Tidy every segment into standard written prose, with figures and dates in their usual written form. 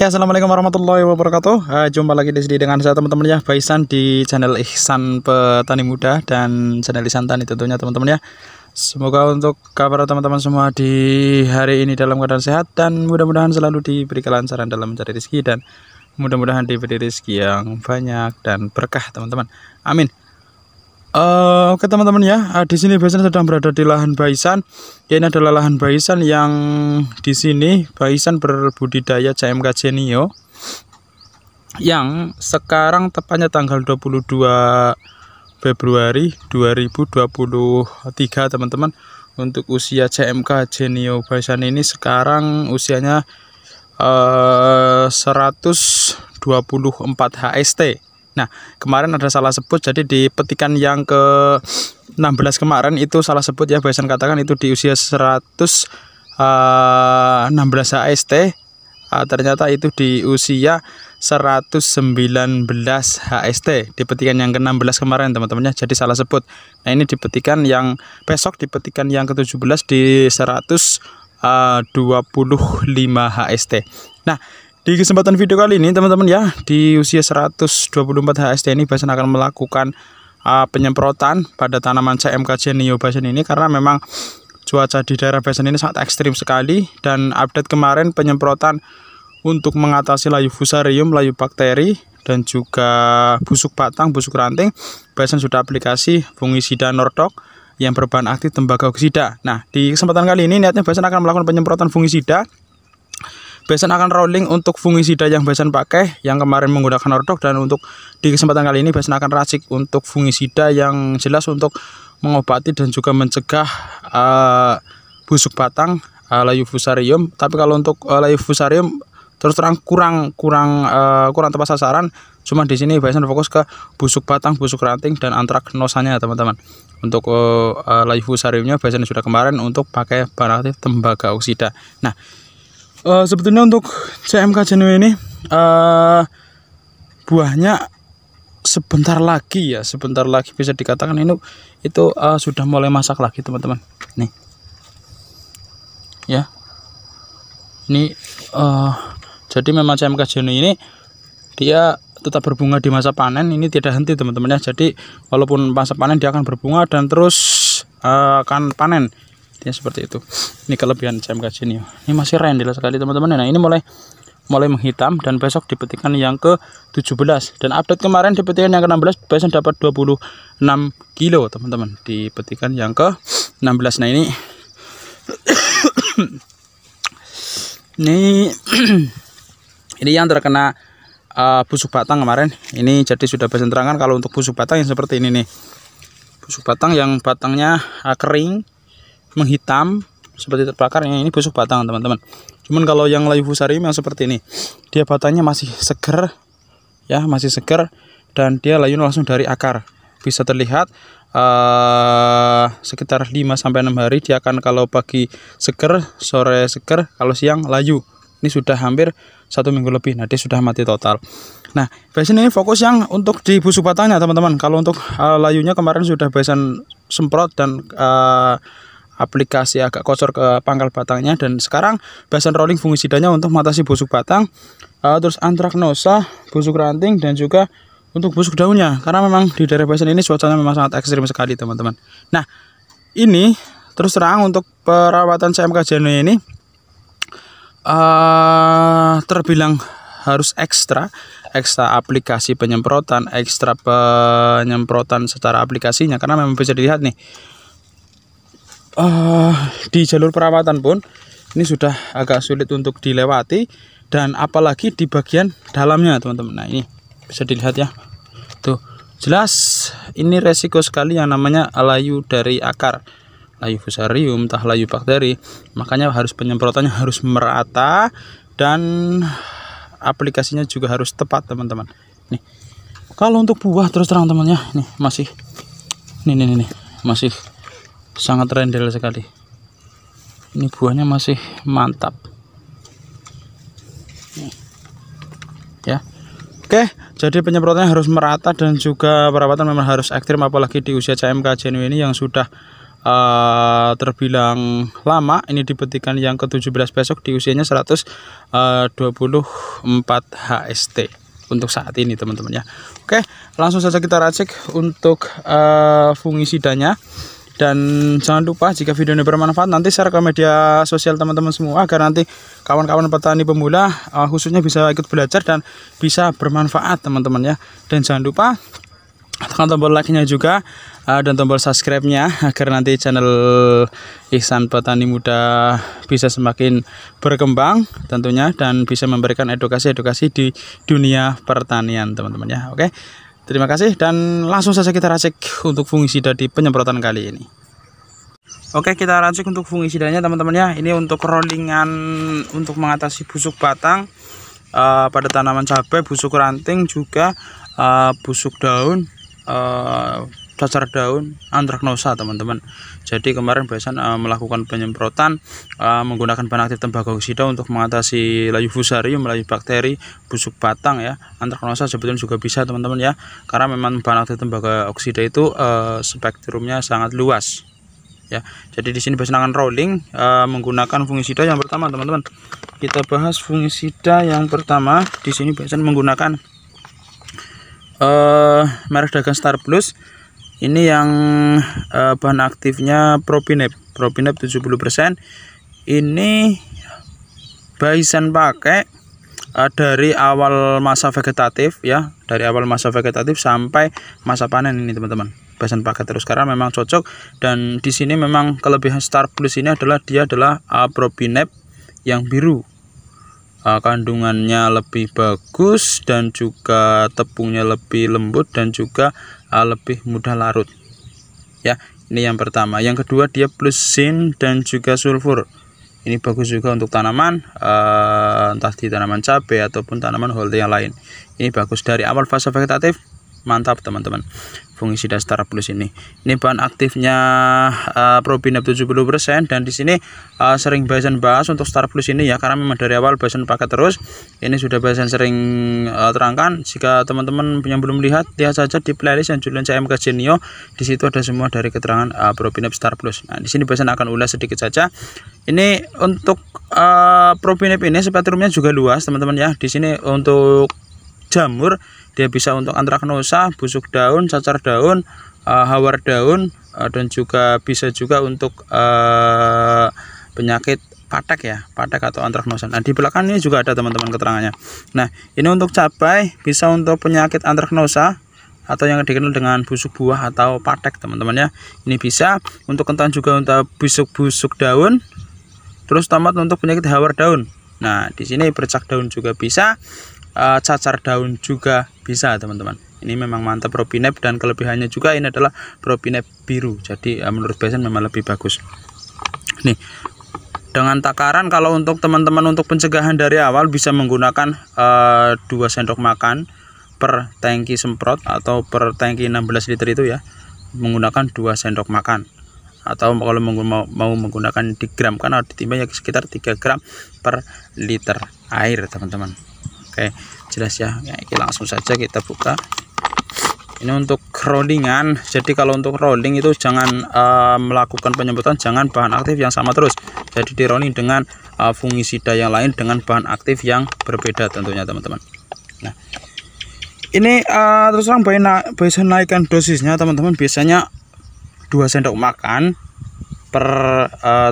Oke, assalamualaikum warahmatullahi wabarakatuh. Jumpa lagi di sini dengan saya teman-teman ya, Baisan di channel Ihsan Petani Muda dan channel Ihsan Tani tentunya teman-teman ya. Semoga untuk kabar teman-teman semua di hari ini dalam keadaan sehat dan mudah-mudahan selalu diberi kelancaran dalam mencari rezeki dan mudah-mudahan diberi rezeki yang banyak dan berkah teman-teman. Amin. Oke teman-teman ya, di sini Baisan sedang berada di lahan Baisan. Ini adalah lahan Baisan yang di sini Baisan berbudidaya CMK Genio yang sekarang tepatnya tanggal 22 Februari 2023 teman-teman. Untuk usia CMK Genio Baisan ini sekarang usianya 124 HST. Nah, kemarin ada salah sebut, jadi di petikan yang ke-16 kemarin itu salah sebut ya, Baisan katakan itu di usia 116 HST, ternyata itu di usia 119 HST di petikan yang ke-16 kemarin teman-teman ya, jadi salah sebut. Nah, ini di petikan yang besok, di petikan yang ke-17 di 125 HST. Nah, di kesempatan video kali ini teman-teman ya, di usia 124 HST ini Baisan akan melakukan penyemprotan pada tanaman CMK Genio Baisan ini karena memang cuaca di daerah Baisan ini sangat ekstrim sekali. Dan update kemarin penyemprotan untuk mengatasi layu fusarium, layu bakteri dan juga busuk batang, busuk ranting, Baisan sudah aplikasi fungisida Nordok yang berbahan aktif tembaga oksida. Nah, di kesempatan kali ini niatnya Baisan akan melakukan penyemprotan fungisida. Baisan akan rolling untuk fungisida yang Baisan pakai yang kemarin menggunakan Nordok, dan untuk di kesempatan kali ini Baisan akan racik untuk fungisida yang jelas untuk mengobati dan juga mencegah busuk batang, layu fusarium. Tapi kalau untuk layu fusarium terus terang kurang tepat sasaran. Cuma di sini Baisan fokus ke busuk batang, busuk ranting dan antraknosanya teman-teman. Untuk layu fusariumnya Baisan sudah kemarin untuk pakai bahan aktif tembaga oksida. Nah, sebetulnya untuk CMK Genio ini buahnya sebentar lagi bisa dikatakan itu sudah mulai masak lagi teman-teman. Nih ya, ini jadi memang CMK Genio ini dia tetap berbunga di masa panen, ini tidak henti teman-teman ya. Jadi walaupun masa panen dia akan berbunga dan terus akan panen ya, seperti itu. Ini kelebihan CMK Genio. Ini masih rendil sekali teman-teman. Nah, ini mulai menghitam dan besok di petikan yang ke-17. Dan update kemarin di petikan yang ke-16 Baisan dapat 26 kilo teman-teman di petikan yang ke-16. Nah, ini ini yang terkena busuk batang kemarin. Ini jadi sudah Baisan terangkan kalau untuk busuk batang yang seperti ini nih. Busuk batang yang batangnya kering, menghitam seperti terbakar, ini busuk batang teman-teman. Cuman kalau yang layu fusarium yang seperti ini, dia batangnya masih seger ya, masih seger, dan dia layu langsung dari akar. Bisa terlihat sekitar 5-6 hari dia akan, kalau pagi seger, sore seger, kalau siang layu. Ini sudah hampir 1 minggu lebih. Nah, dia sudah mati total. Nah, Baisan ini fokus yang untuk di busuk batangnya teman-teman. Kalau untuk layunya kemarin sudah Baisan semprot dan aplikasi agak kotor ke pangkal batangnya, dan sekarang Baisan rolling fungisidanya untuk mengatasi busuk batang, terus antraknosa, busuk ranting dan juga untuk busuk daunnya, karena memang di daerah Baisan ini cuacanya memang sangat ekstrim sekali teman-teman. Nah, ini terus terang untuk perawatan CMK Genio ini terbilang harus ekstra aplikasi penyemprotan, ekstra penyemprotan secara aplikasinya, karena memang bisa dilihat nih, di jalur perawatan pun ini sudah agak sulit untuk dilewati, dan apalagi di bagian dalamnya teman-teman. Nah, ini bisa dilihat ya, tuh jelas ini resiko sekali yang namanya layu dari akar, layu fusarium, entah layu bakteri. Makanya harus penyemprotannya harus merata dan aplikasinya juga harus tepat teman-teman. Nih, kalau untuk buah terus terang temannya, nih masih nih masih sangat rendel sekali. Ini buahnya masih mantap ya. Oke, jadi penyemprotannya harus merata dan juga perawatan memang harus ekstrim, apalagi di usia CMK Genio ini yang sudah terbilang lama. Ini dipetikan yang ke-17 besok di usianya 124 HST untuk saat ini teman-teman ya. Oke, langsung saja kita racik untuk fungisidanya. Dan jangan lupa jika video ini bermanfaat, nanti share ke media sosial teman-teman semua agar nanti kawan-kawan petani pemula khususnya bisa ikut belajar dan bisa bermanfaat teman-teman ya. Dan jangan lupa tekan tombol like-nya juga dan tombol subscribe-nya agar nanti channel Ihsan Petani Muda bisa semakin berkembang tentunya dan bisa memberikan edukasi-edukasi di dunia pertanian teman-teman ya. Oke. Terima kasih dan langsung saja kita racik untuk fungisida di penyemprotan kali ini. Oke, kita racik untuk fungisidanya teman-teman ya. Ini untuk rollingan untuk mengatasi busuk batang pada tanaman cabai, busuk ranting juga busuk daun, cacar daun, antraknosa teman-teman. Jadi kemarin Basan melakukan penyemprotan menggunakan bahan aktif tembagoksida untuk mengatasi layu fusarium, layu bakteri, busuk batang ya. Antraknosa sebetulnya juga bisa teman-teman ya, karena memang bahan aktif tembagoksida itu spektrumnya sangat luas ya. Jadi di sini Basan akan rolling menggunakan fungisida yang pertama teman-teman. Kita bahas fungisida yang pertama. Di sini Basan menggunakan merek dagang Star Plus. Ini yang bahan aktifnya Propinep 70%. Ini Basan pakai dari awal masa vegetatif ya, dari awal masa vegetatif sampai masa panen ini teman-teman. Basan pakai terus karena memang cocok. Dan di sini memang kelebihan Star Plus ini adalah dia adalah Propinep yang biru. Kandungannya lebih bagus dan juga tepungnya lebih lembut dan juga lebih mudah larut ya. Ini yang pertama. Yang kedua dia plus zinc dan juga sulfur. Ini bagus juga untuk tanaman entah di tanaman cabai ataupun tanaman holti yang lain. Ini bagus dari awal fase vegetatif. Mantap teman-teman fungisida Star Plus ini. Ini bahan aktifnya Propinep 70% dan di sini sering Basan bahas untuk Star Plus ini ya, karena memang dari awal Basan pakai terus. Ini sudah Basan sering terangkan. Jika teman-teman yang belum lihat saja di playlist yang judulnya CMK Genio. Di situ ada semua dari keterangan Propinep Star Plus. Nah, di sini Basan akan ulas sedikit saja. Ini untuk Propinep ini spektrumnya juga luas teman-teman ya. Di sini untuk jamur dia bisa untuk antraknosa, busuk daun, cacar daun, hawar daun, dan juga bisa juga untuk penyakit patek ya, patek atau antraknosa. Nah, di belakang ini juga ada teman-teman keterangannya. Nah, ini untuk cabai bisa untuk penyakit antraknosa atau yang dikenal dengan busuk buah atau patek teman-teman ya. Ini bisa untuk kentang juga untuk busuk daun. Terus tomat untuk penyakit hawar daun. Nah, di sini bercak daun juga bisa. Cacar daun juga bisa teman-teman. Ini memang mantap Propinep dan kelebihannya juga ini adalah Propinep biru. Jadi menurut Basan memang lebih bagus. Nih, dengan takaran kalau untuk teman-teman untuk pencegahan dari awal bisa menggunakan 2 sendok makan per tangki semprot atau per tangki 16 liter itu ya. Menggunakan 2 sendok makan. Atau kalau mau menggunakan di gram kan harus ditimbang ya sekitar 3 gram per liter air teman-teman. Oke, jelas ya. Ya, ini langsung saja kita buka. Ini untuk rollingan. Jadi kalau untuk rolling itu jangan melakukan penyemprotan, jangan bahan aktif yang sama terus. Jadi di rolling dengan fungisida yang lain dengan bahan aktif yang berbeda tentunya teman-teman. Nah, ini terus terang bisa naikkan dosisnya teman-teman. Biasanya 2 sendok makan per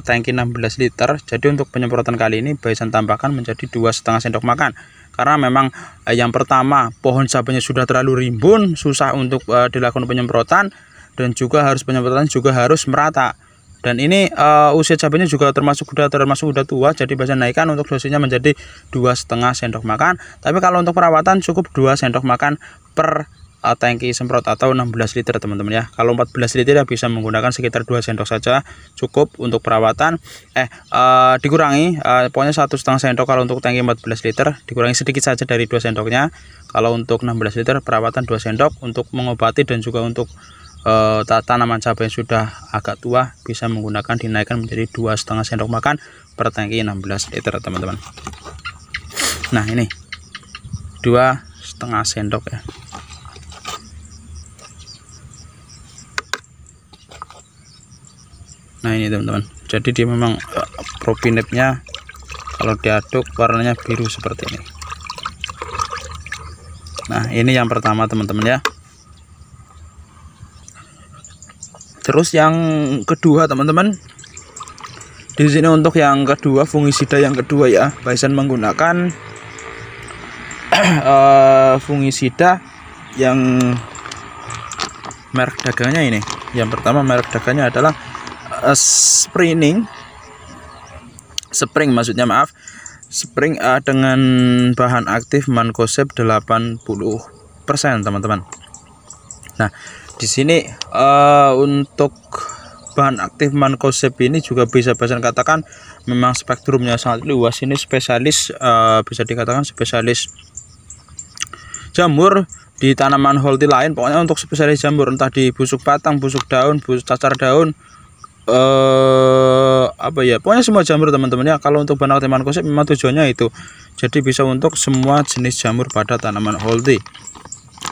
tangki 16 liter. Jadi untuk penyemprotan kali ini Basan tambahkan menjadi 2,5 sendok makan. Karena memang yang pertama pohon cabainya sudah terlalu rimbun, susah untuk dilakukan penyemprotan, dan juga harus penyemprotan juga harus merata. Dan ini usia cabainya juga termasuk udah tua, jadi Basan naikkan untuk dosisnya menjadi 2,5 sendok makan. Tapi kalau untuk perawatan cukup 2 sendok makan per tangki semprot atau 16 liter teman-teman ya. Kalau 14 liter ya bisa menggunakan sekitar 2 sendok saja cukup untuk perawatan. Dikurangi pokoknya 1,5 sendok kalau untuk tangki 14 liter, dikurangi sedikit saja dari 2 sendoknya. Kalau untuk 16 liter perawatan 2 sendok untuk mengobati dan juga untuk tanaman cabai yang sudah agak tua bisa menggunakan dinaikkan menjadi 2,5 sendok makan per tangki 16 liter teman-teman. Nah, ini 2,5 sendok ya. Nah ini teman-teman, jadi dia memang propinepnya kalau diaduk warnanya biru seperti ini. Nah ini yang pertama teman-teman ya. Terus yang kedua teman-teman, di sini untuk yang kedua, fungisida yang kedua ya, Bison menggunakan fungisida yang merek dagangnya ini. Yang pertama merek dagangnya adalah Spring dengan bahan aktif mancozeb 80% teman-teman. Nah di sini untuk bahan aktif mancozeb ini juga bisa katakan memang spektrumnya sangat luas. Ini spesialis, bisa dikatakan spesialis jamur di tanaman holti lain. Pokoknya untuk spesialis jamur, entah di busuk batang, busuk daun, busuk cacar daun, pokoknya semua jamur teman-teman ya. Kalau untuk bahan aktif mancozeb memang tujuannya itu, jadi bisa untuk semua jenis jamur pada tanaman holti.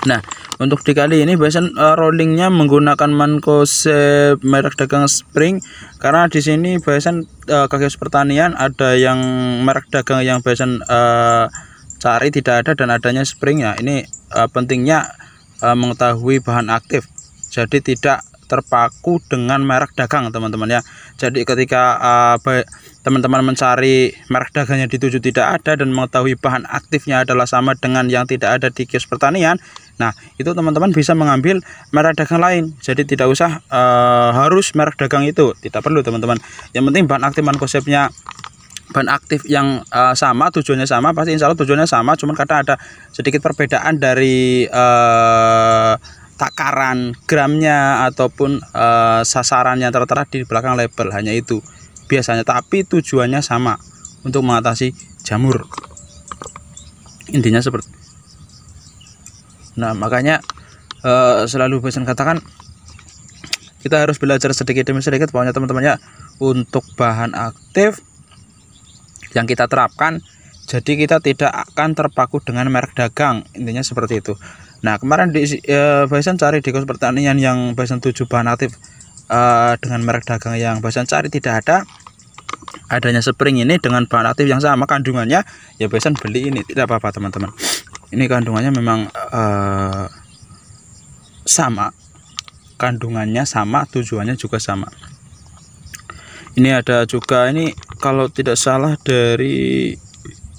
Nah untuk di kali ini Bison rollingnya menggunakan mancozeb merek dagang Spring, karena di sini Bison Gagios Pertanian ada yang merek dagang yang Bison cari tidak ada, dan adanya Spring ya. Ini pentingnya mengetahui bahan aktif, jadi tidak terpaku dengan merek dagang teman-teman ya. Jadi ketika teman-teman mencari merek dagangnya dituju tidak ada dan mengetahui bahan aktifnya adalah sama dengan yang tidak ada di kios pertanian, nah itu teman-teman bisa mengambil merek dagang lain. Jadi tidak usah harus merek dagang itu, tidak perlu teman-teman. Yang penting bahan aktif mancozebnya, bahan aktif yang sama, tujuannya sama, pasti insya Allah tujuannya sama. Cuman kadang ada sedikit perbedaan dari takaran gramnya ataupun sasaran yang tertera di belakang label, hanya itu biasanya, tapi tujuannya sama untuk mengatasi jamur, intinya seperti. Nah makanya selalu Bison katakan kita harus belajar sedikit demi sedikit pokoknya teman-teman ya, untuk bahan aktif yang kita terapkan, jadi kita tidak akan terpaku dengan merek dagang, intinya seperti itu. Nah kemarin di Bison cari di kios pertanian yang Bison 7 bahan aktif dengan merek dagang yang Bison cari tidak ada. Adanya Spring ini dengan bahan aktif yang sama kandungannya, ya Bison beli ini, tidak apa-apa teman-teman. Ini kandungannya memang sama, kandungannya sama, tujuannya juga sama. Ini ada juga, ini kalau tidak salah dari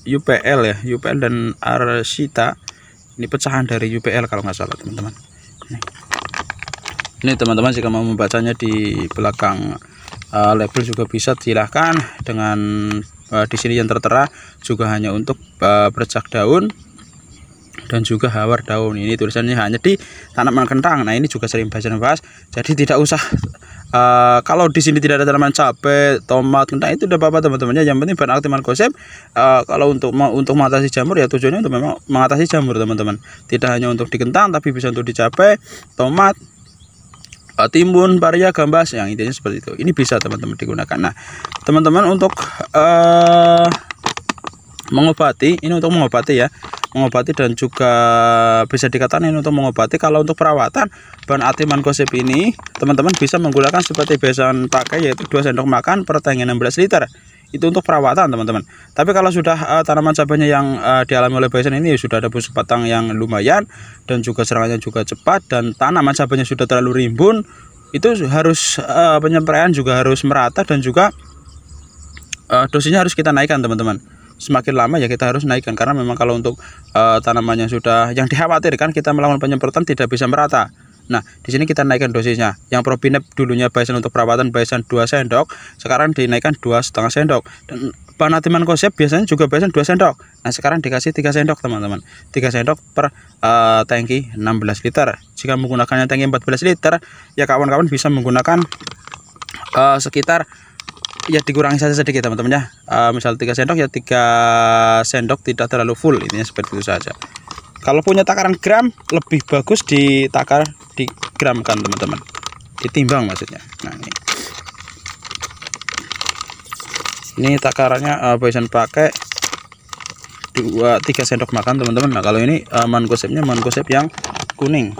UPL ya, UPL dan Arsita. Ini pecahan dari UPL kalau nggak salah teman-teman. Ini teman-teman jika mau membacanya di belakang label juga bisa, silahkan. Dengan di sini yang tertera juga hanya untuk bercak daun dan juga hawar daun. Ini tulisannya hanya di tanaman kentang. Nah ini juga sering bahas, jadi tidak usah kalau di sini tidak ada tanaman cabai, tomat, kentang, itu udah apa-apa teman-teman. Yang penting bahan aktif mancozeb kalau untuk mengatasi jamur ya, tujuannya untuk memang mengatasi jamur teman-teman. Tidak hanya untuk di kentang, tapi bisa untuk di cabai, tomat, timun, paria, gambas, yang intinya seperti itu. Ini bisa teman-teman digunakan. Nah teman-teman untuk mengobati, ini untuk mengobati ya, mengobati dan juga bisa dikatakan ini untuk mengobati. Kalau untuk perawatan bahan aktif mancozeb ini teman-teman bisa menggunakan seperti Bison pakai, yaitu 2 sendok makan per tank 16 liter. Itu untuk perawatan teman-teman. Tapi kalau sudah tanaman cabainya yang dialami oleh Bison ini sudah ada busuk batang yang lumayan dan juga serangannya juga cepat, dan tanaman cabainya sudah terlalu rimbun, itu harus penyampaian juga harus merata, dan juga dosisnya harus kita naikkan teman-teman. Semakin lama ya kita harus naikkan, karena memang kalau untuk tanamannya sudah yang dikhawatirkan kita melakukan penyemprotan tidak bisa merata. Nah di sini kita naikkan dosisnya. Yang propinep dulunya Bison untuk perawatan Bison 2 sendok, sekarang dinaikkan 2,5 sendok. Dan bahan aktif mancozeb biasanya juga Bison 2 sendok. Nah sekarang dikasih 3 sendok teman-teman, 3 sendok per tangki 16 liter. Jika menggunakannya tangki 14 liter ya kawan-kawan bisa menggunakan sekitar, ya dikurangi saja sedikit teman-teman ya, misal 3 sendok ya 3 sendok, tidak terlalu full, intinya seperti itu saja. Kalau punya takaran gram lebih bagus ditakar, digramkan teman-teman, ditimbang maksudnya. Nah ini takarannya Bison pakai 3 sendok makan teman-teman. Nah kalau ini mancozebnya mancozeb yang kuning,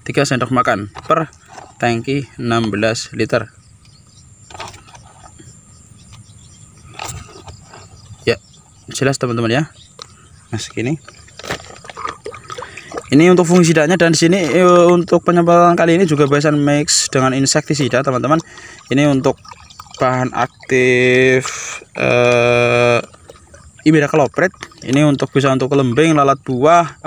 3 sendok makan per tangki 16 liter. Ya, jelas teman-teman ya. Nah, segini. Ini untuk fungisidanya, dan di sini untuk penyemprotan kali ini juga bahasan mix dengan insektisida, teman-teman. Ini untuk bahan aktif imidacloprid. Ini untuk bisa untuk kelembing, lalat buah,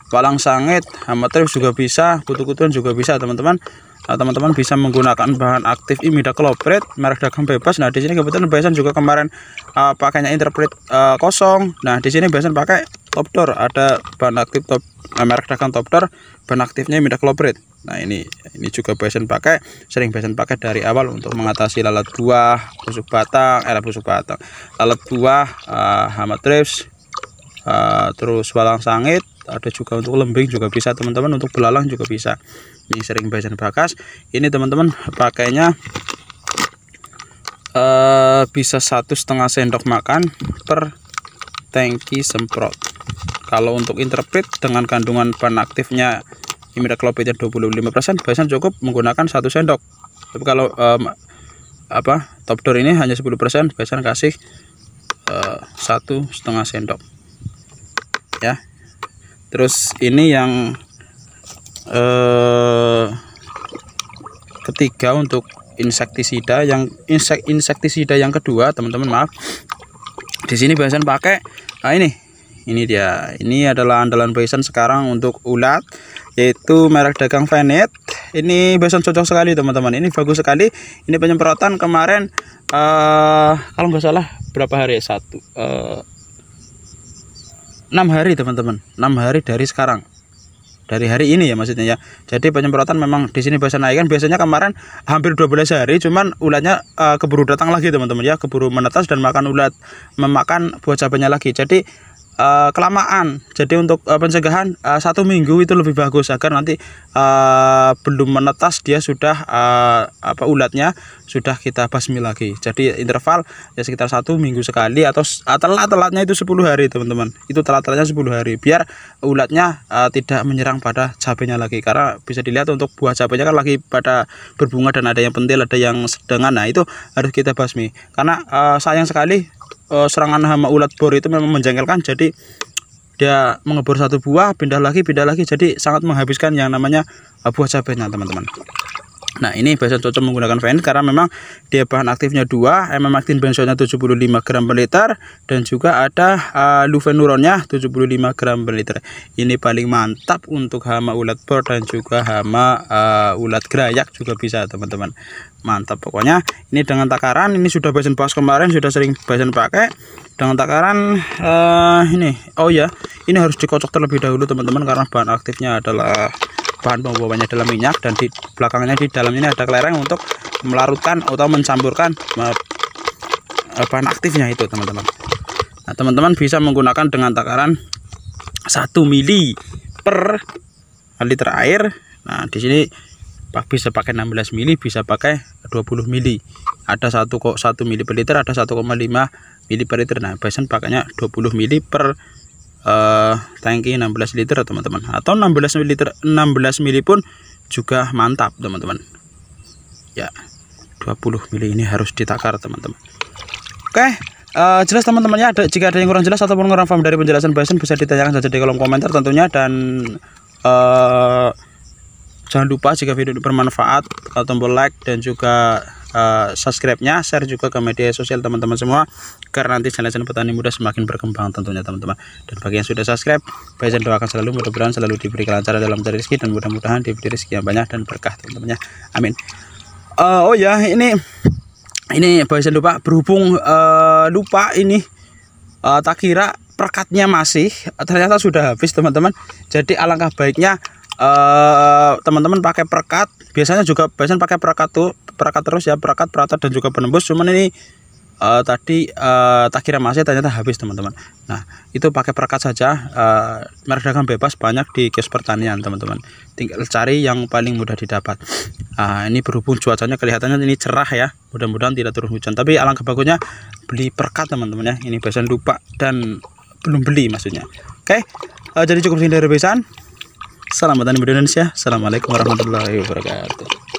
walang sangit, hama thrips juga bisa, kutu-kutuan juga bisa, teman-teman. Teman-teman bisa menggunakan bahan aktif imidacloprid merek dagang bebas. Nah, di sini kebetulan Bahasan juga kemarin pakainya Interpret kosong. Nah, di sini Bahasan pakai Topdor, ada bahan aktif merek dagang Topdor, bahan aktifnya imidacloprid. Nah, ini juga Bahasan pakai, sering Bahasan pakai dari awal untuk mengatasi lalat buah, busuk batang, lalat buah, hama thrips, terus walang sangit. Ada juga untuk lembing juga bisa, teman-teman. Untuk belalang juga bisa. Ini sering Bahasan bakas. Ini teman-teman pakainya bisa 1,5 sendok makan per tangki semprot. Kalau untuk Interpret dengan kandungan bahan aktifnya imidaclopridnya 25%, Bahasan cukup menggunakan 1 sendok. Tapi kalau Topdor ini hanya 10%, Bahasan kasih 1,5 sendok ya. Terus ini yang ketiga untuk insektisida. Yang insektisida yang kedua, teman-teman, maaf. Di sini Bahasan pakai ini dia. Ini adalah andalan Bahasan sekarang untuk ulat, yaitu merek dagang Venet. Ini Bahasan cocok sekali, teman-teman. Ini bagus sekali. Ini penyemprotan kemarin kalau nggak salah berapa hari? 6 hari, teman-teman. 6 hari dari sekarang. Dari hari ini ya maksudnya ya. Jadi penyemprotan memang di sini Bahasan naikkan. Biasanya kemarin hampir 12 hari, cuman ulatnya keburu datang lagi, teman-teman ya. Keburu menetas dan memakan buah cabainya lagi. Jadi kelamaan. Jadi untuk pencegahan 1 minggu itu lebih bagus, agar nanti belum menetas dia sudah ulatnya sudah kita basmi lagi. Jadi interval ya sekitar 1 minggu sekali, atau telat-telatnya itu 10 hari, teman-teman. Itu telat-telatnya 10 hari biar ulatnya tidak menyerang pada cabainya lagi. Karena bisa dilihat untuk buah cabainya kan lagi pada berbunga dan ada yang pentil, ada yang sedengan. Nah, itu harus kita basmi. Karena sayang sekali serangan hama ulat bor itu memang menjengkelkan. Jadi dia mengebor 1 buah, pindah lagi, jadi sangat menghabiskan yang namanya buah cabainya, teman-teman. Nah, ini Bahasan cocok menggunakan Venet karena memang dia bahan aktifnya 2, emamectin benzoatnya 75 gram per liter, dan juga ada lufenuronnya 75 gram per liter. Ini paling mantap untuk hama ulat bor dan juga hama ulat gerayak juga bisa, teman-teman. Mantap pokoknya. Ini dengan takaran, ini sudah Bahasan bahas kemarin, sudah sering Bahasan pakai. Dengan takaran ini ini harus dikocok terlebih dahulu, teman-teman, karena bahan aktifnya adalah bahan pembawanya dalam minyak, dan di belakangnya di dalam ini ada kelereng untuk melarutkan atau mencampurkan bahan aktifnya itu, teman-teman. Nah, teman-teman bisa menggunakan dengan takaran 1 mili per liter air. Nah, di sini bisa pakai 16 mili, bisa pakai 20 mili. Ada 1 mili per liter, ada 1,5 mili per liter. Nah, Bahasan pakainya 20 mili per tangki 16 liter, teman-teman. Atau 16 mili pun juga mantap, teman-teman. Ya, 20 mili ini harus ditakar, teman-teman. Oke, jelas, teman-teman ya. Jika ada yang kurang jelas ataupun kurang paham dari penjelasan Bahasan, bisa ditanyakan saja di kolom komentar tentunya. Dan jangan lupa jika video ini bermanfaat, tombol like dan juga subscribe-nya, share juga ke media sosial teman-teman semua, karena nanti channel-channel petani muda semakin berkembang tentunya, teman-teman. Dan bagi yang sudah subscribe, Bahasan doakan selalu, mudah-mudahan selalu diberi kelancaran dalam mencari rezeki, dan mudah-mudahan diberi rezeki yang banyak dan berkah, teman-teman ya. Amin. Ini Bahasan lupa, berhubung lupa ini tak kira perekatnya masih, ternyata sudah habis, teman-teman. Jadi alangkah baiknya teman-teman pakai perekat. Biasanya juga Bahasan pakai perekat terus ya, perekat, peratat dan juga penembus. Cuman ini tadi tak kira masih, ternyata habis, teman-teman. Nah, itu pakai perekat saja. Merek dagang bebas banyak di kios pertanian, teman-teman. Tinggal cari yang paling mudah didapat. Ini berhubung cuacanya kelihatannya ini cerah ya, mudah-mudahan tidak turun hujan. Tapi alangkah bagusnya beli perekat, teman-teman ya. Ini Bahasan lupa dan belum beli maksudnya. Oke, jadi cukup sekian dari Bahasan. Salam petani muda Indonesia. Assalamualaikum warahmatullahi wabarakatuh.